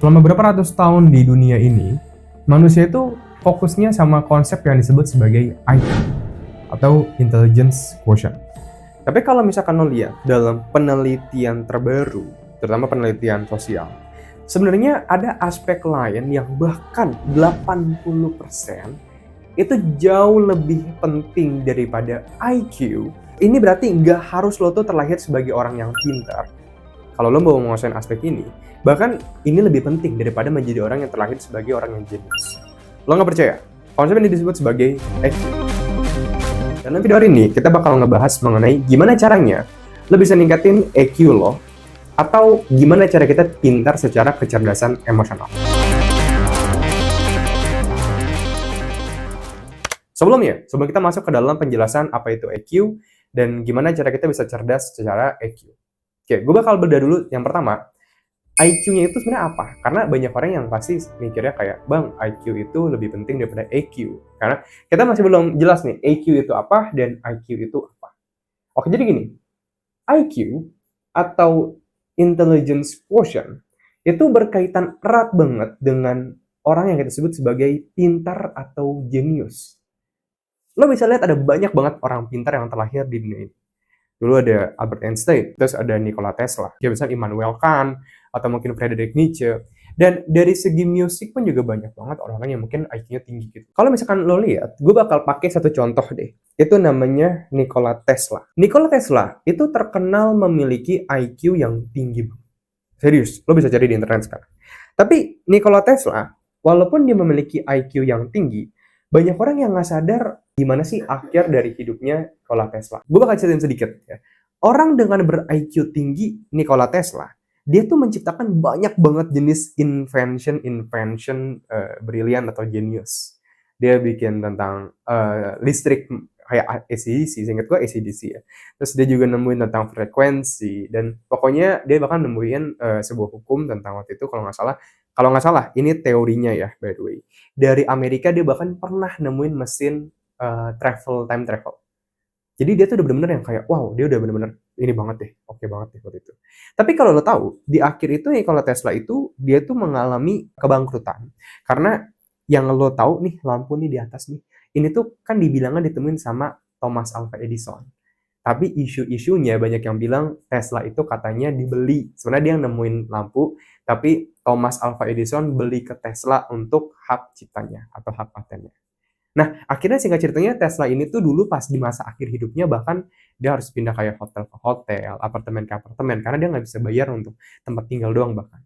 Selama beberapa ratus tahun di dunia ini, manusia itu fokusnya sama konsep yang disebut sebagai IQ atau Intelligence Quotient. Tapi kalau misalkan lo lihat dalam penelitian terbaru, terutama penelitian sosial, sebenarnya ada aspek lain yang bahkan 80% itu jauh lebih penting daripada IQ. Ini berarti nggak harus lo tuh terlahir sebagai orang yang pintar. Kalau lo mau menguasain aspek ini, bahkan ini lebih penting daripada menjadi orang yang terlahir sebagai orang yang jenius. Lo nggak percaya? Konsep ini disebut sebagai EQ. Dalam video hari ini, kita bakal ngebahas mengenai gimana caranya lo bisa ningkatin EQ lo, atau gimana cara kita pintar secara kecerdasan emosional. Sebelum kita masuk ke dalam penjelasan apa itu EQ dan gimana cara kita bisa cerdas secara EQ. Oke, gue bakal bedah dulu yang pertama, IQ-nya itu sebenarnya apa? Karena banyak orang yang pasti mikirnya kayak, Bang, IQ itu lebih penting daripada EQ. Karena kita masih belum jelas nih, EQ itu apa dan IQ itu apa. Oke, jadi gini, IQ atau Intelligence Quotient itu berkaitan erat banget dengan orang yang kita sebut sebagai pintar atau jenius. Lo bisa lihat ada banyak banget orang pintar yang terlahir di dunia ini. Dulu ada Albert Einstein, terus ada Nikola Tesla, ya misalnya Immanuel Kant, atau mungkin Friedrich Nietzsche. Dan dari segi musik pun juga banyak banget orang-orang yang mungkin IQ-nya tinggi gitu. Kalau misalkan lo lihat, gue bakal pakai satu contoh deh. Itu namanya Nikola Tesla. Nikola Tesla itu terkenal memiliki IQ yang tinggi banget. Serius, lo bisa cari di internet sekarang. Tapi Nikola Tesla, walaupun dia memiliki IQ yang tinggi, banyak orang yang nggak sadar gimana sih akhir dari hidupnya Nikola Tesla. Gue bakal ceritain sedikit ya. Orang dengan ber-IQ tinggi, Nikola Tesla, dia tuh menciptakan banyak banget jenis invention brilian atau genius. Dia bikin tentang listrik kayak AC/DC, seingat gue AC/DC ya. Terus dia juga nemuin tentang frekuensi, dan pokoknya dia bahkan nemuin sebuah hukum tentang waktu itu kalau nggak salah ini teorinya ya, by the way. Dari Amerika dia bahkan pernah nemuin mesin time travel. Jadi dia tuh udah bener-bener yang kayak, wow, dia udah bener-bener ini banget deh, oke banget deh waktu itu. Tapi kalau lo tahu, di akhir itu Nikola Tesla itu, dia tuh mengalami kebangkrutan. Karena yang lo tahu nih, lampu nih di atas nih, ini tuh kan dibilangnya ditemuin sama Thomas Alva Edison. Tapi isu-isunya banyak yang bilang Tesla itu katanya dibeli. Sebenarnya dia yang nemuin lampu, tapi Thomas Alva Edison beli ke Tesla untuk hak ciptanya atau hak patennya. Nah, akhirnya singkat ceritanya Tesla ini tuh dulu pas di masa akhir hidupnya bahkan dia harus pindah kayak hotel ke hotel, apartemen ke apartemen, karena dia nggak bisa bayar untuk tempat tinggal doang bahkan.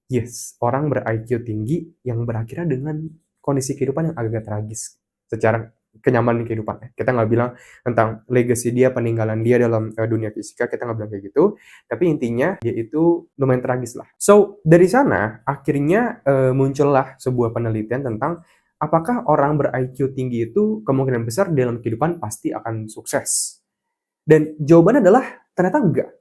Yes, orang ber-IQ tinggi yang berakhirnya dengan kondisi kehidupan yang agak tragis secara kenyamanan kehidupan. Kita nggak bilang tentang legacy dia, peninggalan dia dalam dunia fisika, kita nggak bilang kayak gitu. Tapi intinya dia itu lumayan tragis lah. So, dari sana akhirnya muncullah sebuah penelitian tentang apakah orang ber-IQ tinggi itu kemungkinan besar dalam kehidupan pasti akan sukses? Dan jawabannya adalah ternyata enggak.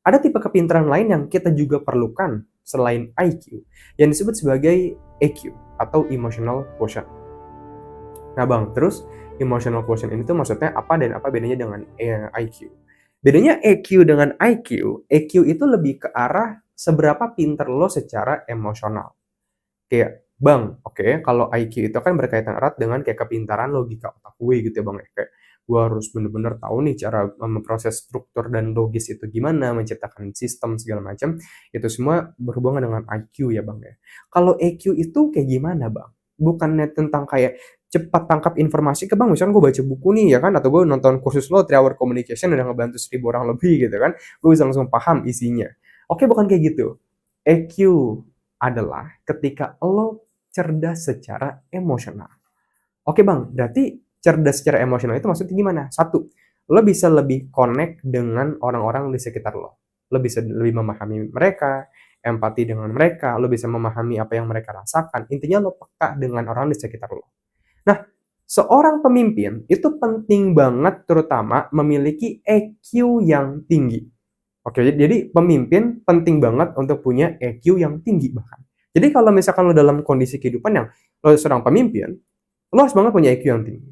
Ada tipe kepintaran lain yang kita juga perlukan selain IQ, yang disebut sebagai EQ atau Emotional Quotient. Nah bang, terus Emotional Quotient ini tuh maksudnya apa dan apa bedanya dengan IQ? Bedanya EQ dengan EQ itu lebih ke arah seberapa pintar lo secara emosional. Kayak, Bang, oke, kalau IQ itu kan berkaitan erat dengan kayak kepintaran logika otak gue gitu ya Bang. Kayak gue harus bener-bener tahu nih cara memproses struktur dan logis itu gimana, menciptakan sistem segala macam. Itu semua berhubungan dengan IQ ya Bang ya. Kalau EQ itu kayak gimana Bang? Bukannya tentang kayak cepat tangkap informasi ke Bang, misalkan gue baca buku nih ya kan, atau gue nonton kursus lo 3 Hour Communication udah ngebantu 1.000 orang lebih gitu kan, gue bisa langsung paham isinya. Oke, bukan kayak gitu. EQ adalah ketika lo cerdas secara emosional. Oke Bang, berarti cerdas secara emosional itu maksudnya gimana? Satu, lo bisa lebih connect dengan orang-orang di sekitar lo. Lo bisa lebih memahami mereka, empati dengan mereka, lo bisa memahami apa yang mereka rasakan. Intinya lo peka dengan orang di sekitar lo. Nah, seorang pemimpin itu penting banget terutama memiliki EQ yang tinggi. Oke, jadi pemimpin penting banget untuk punya EQ yang tinggi bahkan. Jadi kalau misalkan lo dalam kondisi kehidupan yang lo seorang pemimpin, lo harus banget punya EQ yang tinggi.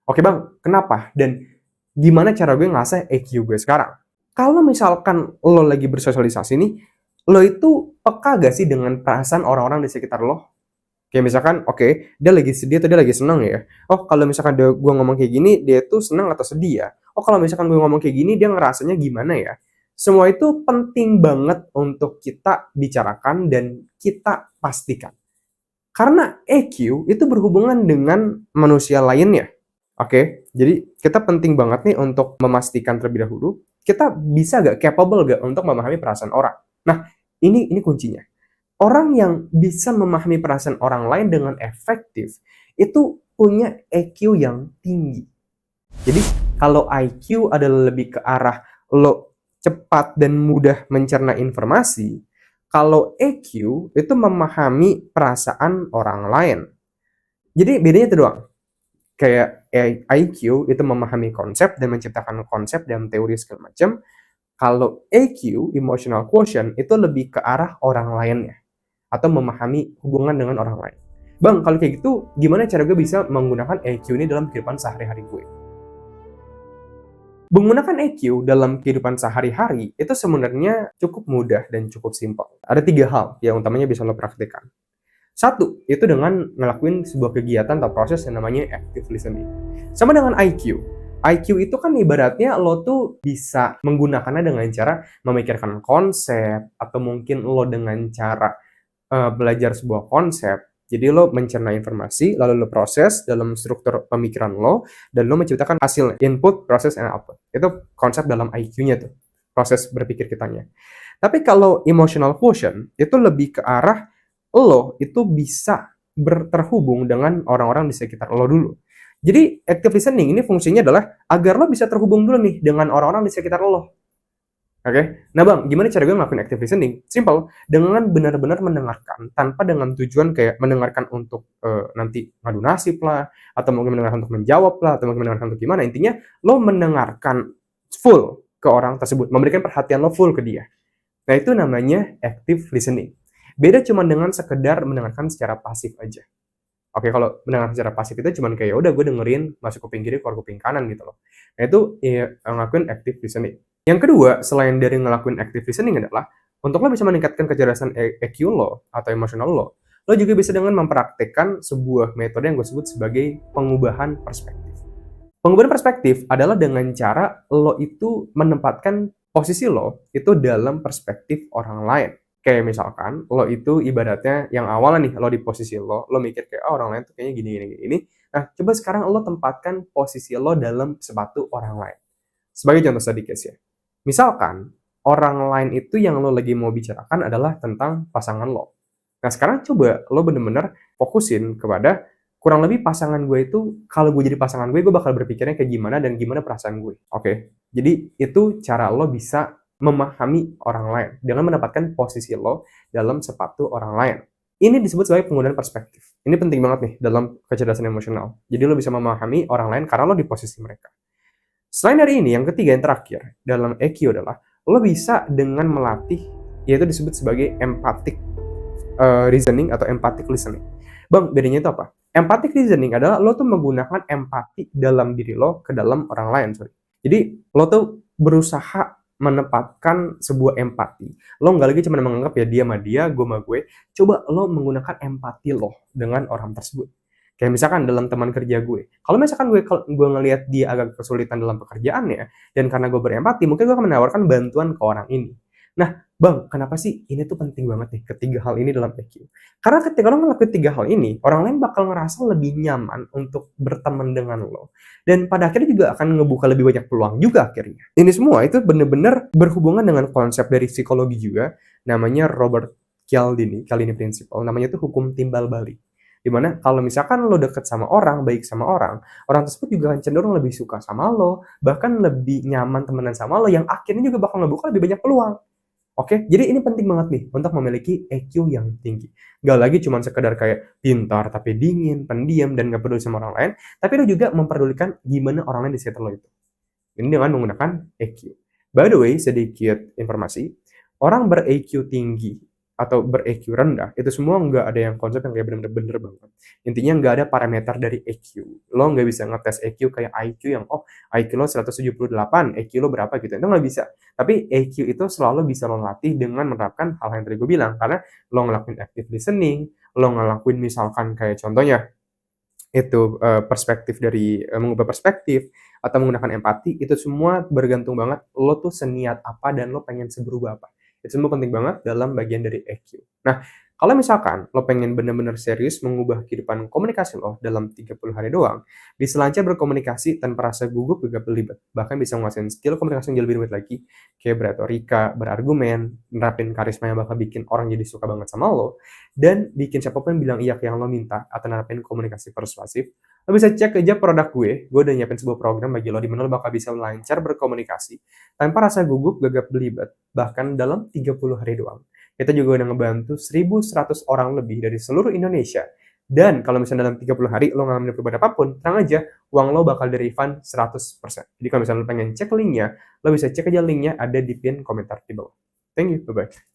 Oke bang, kenapa? Dan gimana cara gue ngasah EQ gue sekarang? Kalau misalkan lo lagi bersosialisasi nih, lo itu peka gak sih dengan perasaan orang-orang di sekitar lo? Kayak misalkan, oke, dia lagi sedih atau dia lagi senang ya. Oh, kalau misalkan gue ngomong kayak gini, dia tuh senang atau sedih ya. Oh, kalau misalkan gue ngomong kayak gini, dia ngerasanya gimana ya. Semua itu penting banget untuk kita bicarakan dan kita pastikan. Karena EQ itu berhubungan dengan manusia lainnya. Oke, jadi kita penting banget nih untuk memastikan terlebih dahulu, kita bisa gak, capable gak untuk memahami perasaan orang. Nah, ini kuncinya. Orang yang bisa memahami perasaan orang lain dengan efektif, itu punya EQ yang tinggi. Jadi, kalau IQ adalah lebih ke arah lo cepat dan mudah mencerna informasi, kalau EQ itu memahami perasaan orang lain. Jadi, bedanya itu doang. Kayak IQ itu memahami konsep dan menciptakan konsep dan teori segala macam. Kalau EQ, emotional quotient, itu lebih ke arah orang lainnya atau memahami hubungan dengan orang lain. Bang, kalau kayak gitu, gimana cara gue bisa menggunakan EQ ini dalam kehidupan sehari-hari gue? Menggunakan EQ dalam kehidupan sehari-hari itu sebenarnya cukup mudah dan cukup simpel. Ada 3 hal yang utamanya bisa lo praktekkan. Satu, itu dengan ngelakuin sebuah kegiatan atau proses yang namanya active listening. Sama dengan IQ. IQ itu kan ibaratnya lo tuh bisa menggunakannya dengan cara memikirkan konsep, atau mungkin lo dengan cara belajar sebuah konsep. Jadi lo mencerna informasi, lalu lo proses dalam struktur pemikiran lo, dan lo menciptakan hasilnya. Input, process, and output. Itu konsep dalam IQ-nya tuh. Proses berpikir kitanya. Tapi kalau emotional quotient, itu lebih ke arah lo itu bisa terhubung dengan orang-orang di sekitar lo dulu. Jadi active listening ini fungsinya adalah agar lo bisa terhubung dulu nih dengan orang-orang di sekitar lo. Oke, nah bang, gimana cara gue ngelakuin active listening? Simple, dengan benar-benar mendengarkan, tanpa dengan tujuan kayak mendengarkan untuk nanti ngadu nasib lah, atau mungkin mendengarkan untuk menjawab lah, atau mungkin mendengarkan untuk gimana. Intinya, lo mendengarkan full ke orang tersebut, memberikan perhatian lo full ke dia. Nah itu namanya active listening. Beda cuma dengan sekedar mendengarkan secara pasif aja. Oke, kalau mendengarkan secara pasif itu cuma kayak udah gue dengerin masuk kuping kiri keluar kuping kanan gitu loh. Nah itu ya, ngelakuin active listening. Yang kedua, selain dari ngelakuin active listening adalah untuk lo bisa meningkatkan kecerdasan EQ lo atau emotional lo juga bisa dengan mempraktekkan sebuah metode yang gue sebut sebagai pengubahan perspektif. Pengubahan perspektif adalah dengan cara lo itu menempatkan posisi lo itu dalam perspektif orang lain. Kayak misalkan lo itu ibaratnya yang awalnya nih lo di posisi lo mikir kayak orang lain tuh kayaknya gini. Nah, coba sekarang lo tempatkan posisi lo dalam sepatu orang lain. Sebagai contoh sedikit ya. Misalkan orang lain itu yang lo lagi mau bicarakan adalah tentang pasangan lo. Nah, sekarang coba lo bener-bener fokusin kepada kurang lebih pasangan gue itu, kalau gue jadi pasangan gue bakal berpikirnya kayak gimana dan gimana perasaan gue. Oke, jadi itu cara lo bisa memahami orang lain dengan menempatkan posisi lo dalam sepatu orang lain. Ini disebut sebagai penggunaan perspektif. Ini penting banget nih dalam kecerdasan emosional. Jadi lo bisa memahami orang lain karena lo di posisi mereka. Selain dari ini, yang ketiga, yang terakhir dalam EQ adalah lo bisa dengan melatih, yaitu disebut sebagai empathic reasoning atau empathic listening. Bang, bedanya itu apa? Empathic reasoning adalah lo tuh menggunakan empati dalam diri lo ke dalam orang lain. Jadi lo tuh berusaha menempatkan sebuah empati. Lo nggak lagi cuma menganggap ya dia sama dia, gue sama gue. Coba lo menggunakan empati lo dengan orang tersebut. Kayak misalkan dalam teman kerja gue. Kalau misalkan gue ngelihat dia agak kesulitan dalam pekerjaannya, dan karena gue berempati, mungkin gue akan menawarkan bantuan ke orang ini. Nah, bang, kenapa sih ini tuh penting banget nih, ketiga hal ini dalam EQ? Karena ketika lo ngelakuin tiga hal ini, orang lain bakal ngerasa lebih nyaman untuk berteman dengan lo. Dan pada akhirnya juga akan ngebuka lebih banyak peluang juga akhirnya. Ini semua itu bener-bener berhubungan dengan konsep dari psikologi juga, namanya Robert Cialdini Principle, namanya itu hukum timbal balik. Dimana kalau misalkan lo deket sama orang, baik sama orang tersebut juga akan cenderung lebih suka sama lo, bahkan lebih nyaman temenan sama lo, yang akhirnya juga bakal ngebuka lebih banyak peluang. Oke, jadi ini penting banget nih untuk memiliki EQ yang tinggi. Gak lagi cuma sekedar kayak pintar tapi dingin, pendiam, dan gak peduli sama orang lain, tapi lo juga memperdulikan gimana orang lain di sekitar lo itu. Ini dengan menggunakan EQ. By the way, sedikit informasi, orang ber-EQ tinggi atau ber-EQ rendah, itu semua nggak ada yang konsep yang kayak bener-bener bener banget. Intinya nggak ada parameter dari EQ. Lo nggak bisa ngetes EQ kayak IQ yang, oh IQ lo 178, EQ lo berapa gitu. Itu nggak bisa. Tapi EQ itu selalu bisa lo latih dengan menerapkan hal yang tadi gue bilang. Karena lo ngelakuin active listening, lo ngelakuin misalkan kayak contohnya, itu perspektif dari mengubah perspektif atau menggunakan empati, itu semua bergantung banget lo tuh seniat apa dan lo pengen seberubah apa. Itu semua penting banget dalam bagian dari EQ. Nah, kalau misalkan lo pengen bener-bener serius mengubah kehidupan komunikasi lo dalam 30 hari doang, bisa lancar berkomunikasi tanpa rasa gugup gegap belibet. Bahkan bisa menguasain skill komunikasi yang jauh lebih rumit lagi, kayak beretorika, berargumen, nerapin karisma yang bakal bikin orang jadi suka banget sama lo, dan bikin siapapun bilang iya ke yang lo minta atau nerapin komunikasi persuasif. Lo bisa cek aja produk gue udah nyiapin sebuah program bagi lo di mana lo bakal bisa lancar berkomunikasi tanpa rasa gugup, gagap belibet, bahkan dalam 30 hari doang. Kita juga udah ngebantu 1.100 orang lebih dari seluruh Indonesia. Dan kalau misalnya dalam 30 hari lo ngalamin perubahan apapun, tenang aja, uang lo bakal di-refund 100%. Jadi kalau misalnya lo pengen cek linknya, lo bisa cek aja linknya ada di pin komentar di bawah. Thank you, bye-bye.